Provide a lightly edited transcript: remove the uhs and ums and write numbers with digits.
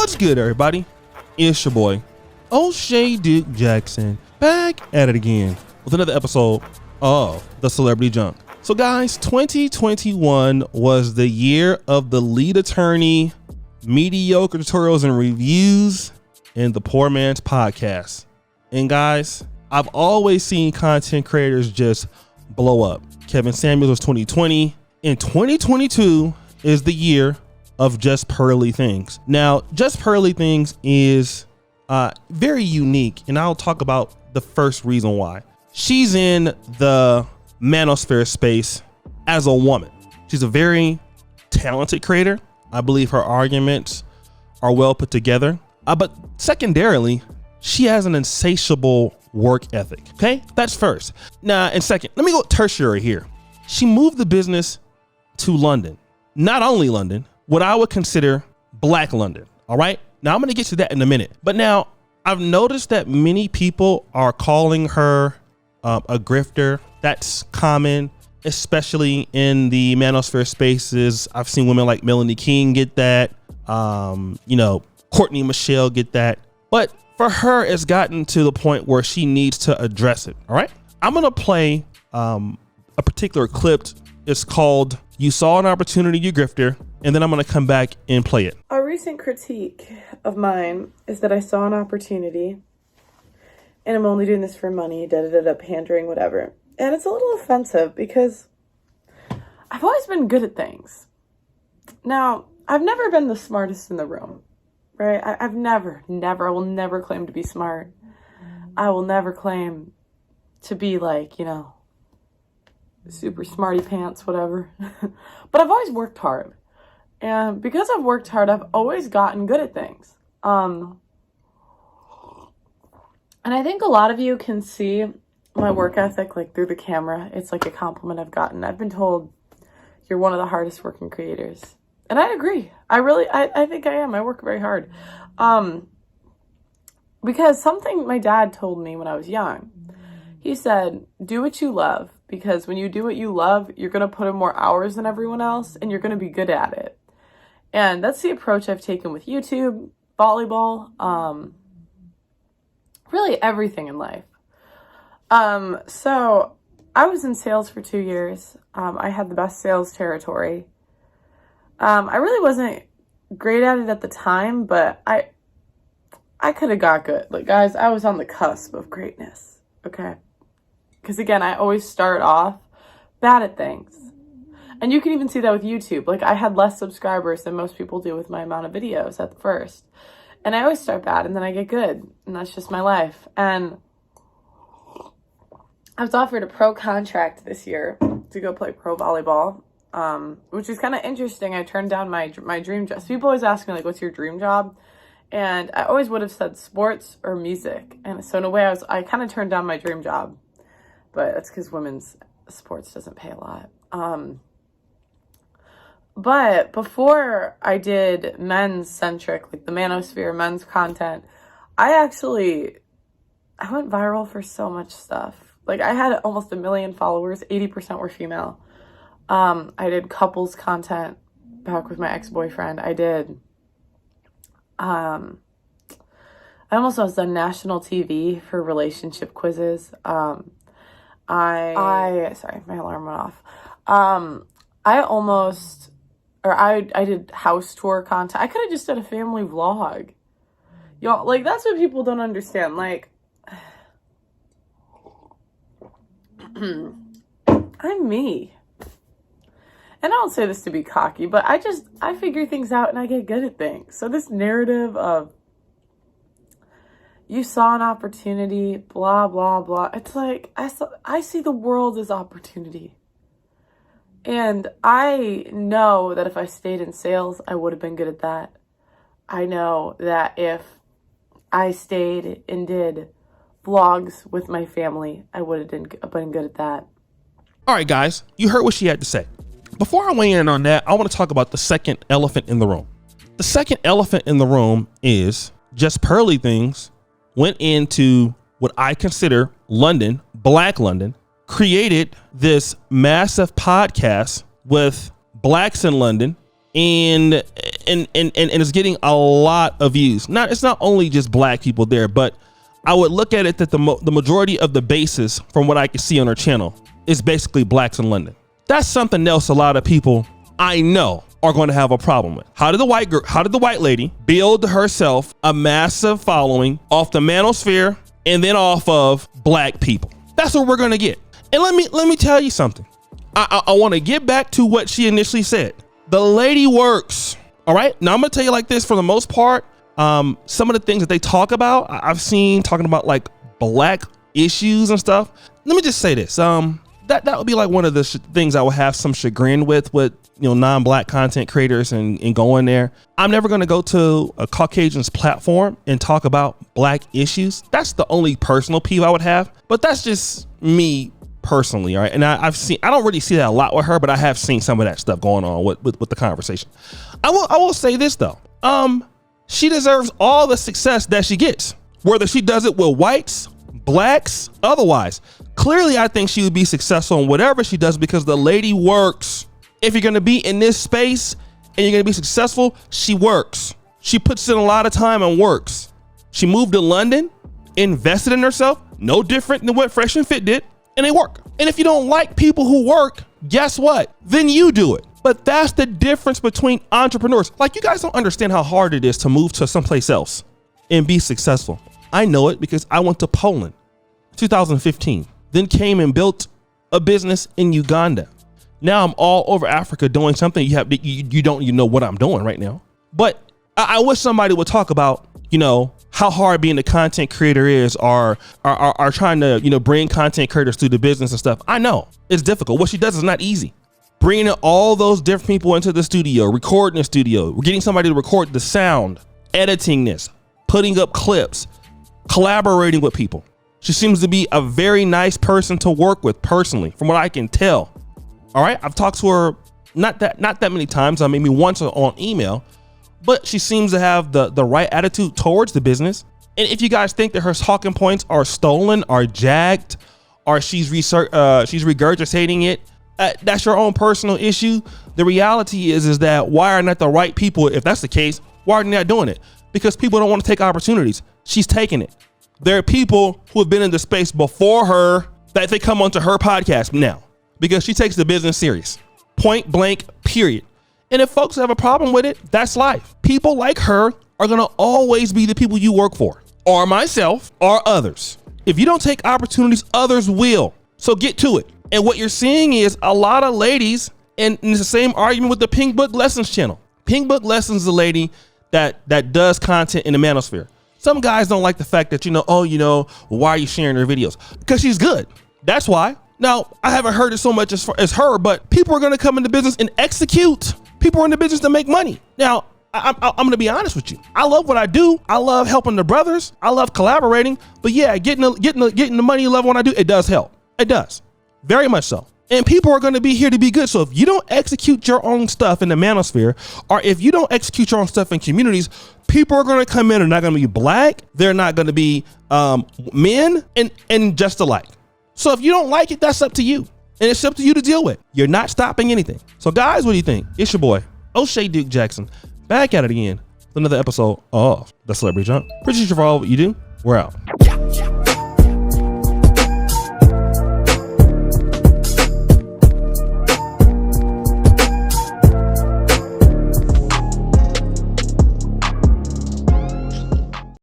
What's good, everybody? It's your boy, O'Shea Duke Jackson, back at it again with another episode of the Celebrity Junk. So guys, 2021 was the year of the lead attorney, mediocre tutorials and reviews, and the poor man's podcast. And guys, I've always seen content creators just blow up. Kevin Samuels was 2020, and 2022 is the year of JustPearlyThings. Now, JustPearlyThings is very unique, and I'll talk about the first reason why. She's in the Manosphere space as a woman. She's a very talented creator. I believe her arguments are well put together. But secondarily, she has an insatiable work ethic. Okay, that's first. Now, and second, let me go tertiary here. She moved the business to London. Not only London, what I would consider Black London. All right. Now I'm going to get to that in a minute. But now I've noticed that many people are calling her a grifter. That's common, especially in the Manosphere spaces. I've seen women like Melanie King get that. Courtney Michelle get that. But for her, it's gotten to the point where she needs to address it. All right. I'm going to play a particular clip. It's called "You Saw an Opportunity, You Grifter," and then I'm going to come back and play it. A recent critique of mine is that I saw an opportunity and I'm only doing this for money, pandering, whatever. And it's a little offensive because I've always been good at things. Now, I've never been the smartest in the room, right? I will never claim to be smart. I will never claim to be like, super smarty pants, whatever. But I've always worked hard. And because I've worked hard, I've always gotten good at things. And I think a lot of you can see my work ethic like through the camera. It's like a compliment I've gotten. I've been told you're one of the hardest working creators. And I agree. I think I am. I work very hard. Because something my dad told me when I was young, he said, do what you love. Because when you do what you love, you're going to put in more hours than everyone else and you're going to be good at it. And that's the approach I've taken with YouTube, volleyball, really everything in life. So I was in sales for 2 years. I had the best sales territory. I really wasn't great at it at the time, but I could have got good. Like, guys, I was on the cusp of greatness. Okay. Because again, I always start off bad at things. And you can even see that with YouTube. Like, I had less subscribers than most people do with my amount of videos at first. And I always start bad and then I get good. And that's just my life. And I was offered a pro contract this year to go play pro volleyball, which is kind of interesting. I turned down my dream job. So people always ask me, like, what's your dream job? And I always would have said sports or music. And so in a way, I kind of turned down my dream job. But that's because women's sports doesn't pay a lot. But before I did men's centric, like the Manosphere men's content, I went viral for so much stuff. Like, I had almost 1 million followers, 80% were female. I did couples content back with my ex-boyfriend. I almost was on national TV for relationship quizzes. Sorry, my alarm went off. I did house tour content. I could have just did a family vlog. Like, that's what people don't understand. Like, I'm me. And I don't say this to be cocky, but I figure things out and I get good at things. So this narrative of you saw an opportunity, blah, blah, blah. It's like, I see the world as opportunity. And I know that if I stayed in sales, I would have been good at that. I know that if I stayed and did vlogs with my family, I would have been good at that. All right, guys, you heard what she had to say. Before I weigh in on that, I want to talk about the second elephant in the room. The second elephant in the room is JustPearlyThings went into what I consider London, Black London, created this massive podcast with blacks in London and it's getting a lot of views. It's not only just black people there, but I would look at it that the majority of the basis, from what I can see on her channel, is basically blacks in London. That's something else a lot of people I know are going to have a problem with. How did the white lady build herself a massive following off the Manosphere and then off of black people? That's what we're going to get. And let me tell you something. I want to get back to what she initially said. The lady works. All right. Now I'm going to tell you like this, for the most part, some of the things that they talk about, I've seen talking about like black issues and stuff. Let me just say this. That would be like one of the things I would have some chagrin with non-black content creators and going there. I'm never going to go to a Caucasian's platform and talk about black issues. That's the only personal peeve I would have, but that's just me personally. All right. And I don't really see that a lot with her, but I have seen some of that stuff going on with the conversation. I will say this though. She deserves all the success that she gets, whether she does it with whites, blacks, otherwise. Clearly, I think she would be successful in whatever she does because the lady works. If you're going to be in this space and you're going to be successful, she works. She puts in a lot of time and works. She moved to London, invested in herself, no different than what Fresh and Fit did, and they work. And if you don't like people who work, guess what? Then you do it. But that's the difference between entrepreneurs. Like, you guys don't understand how hard it is to move to someplace else and be successful. I know it because I went to Poland 2015, then came and built a business in Uganda. Now I'm all over Africa doing something you don't even know what I'm doing right now. But I wish somebody would talk about, how hard being a content creator is, or are trying to, bring content creators through the business and stuff. I know it's difficult. What she does is not easy. Bringing all those different people into the studio, recording the studio, getting somebody to record the sound, editing this, putting up clips, collaborating with people. She seems to be a very nice person to work with personally, from what I can tell. All right. I've talked to her not that many times, maybe once on email, but she seems to have the right attitude towards the business. And if you guys think that her talking points are stolen, are jacked, or she's regurgitating it, that's your own personal issue. The reality is that why are not the right people? If that's the case, why are they not doing it? Because people don't want to take opportunities. She's taking it. There are people who have been in the space before her that they come onto her podcast now because she takes the business serious. Point blank, period. And if folks have a problem with it, that's life. People like her are going to always be the people you work for, or myself, or others. If you don't take opportunities, others will. So get to it. And what you're seeing is a lot of ladies, and it's the same argument with the Pink Book Lessons channel. Pink Book Lessons is a lady that does content in the Manosphere. Some guys don't like the fact that, why are you sharing her videos? Because she's good. That's why. Now, I haven't heard it so much as her, but people are going to come into business and execute. People are in the business to make money. Now, I'm going to be honest with you. I love what I do. I love helping the brothers. I love collaborating. But yeah, getting the money you love when I do, it does help. It does. Very much so. And people are going to be here to be good. So if you don't execute your own stuff in the Manosphere, or if you don't execute your own stuff in communities, people are going to come in. They're not going to be black. They're not going to be men and just alike. So if you don't like it, that's up to you. And it's up to you to deal with. You're not stopping anything. So guys, what do you think? It's your boy, O'Shea Duke Jackson, back at it again with another episode of The Celebrity Junk. Appreciate you for all what you do. We're out.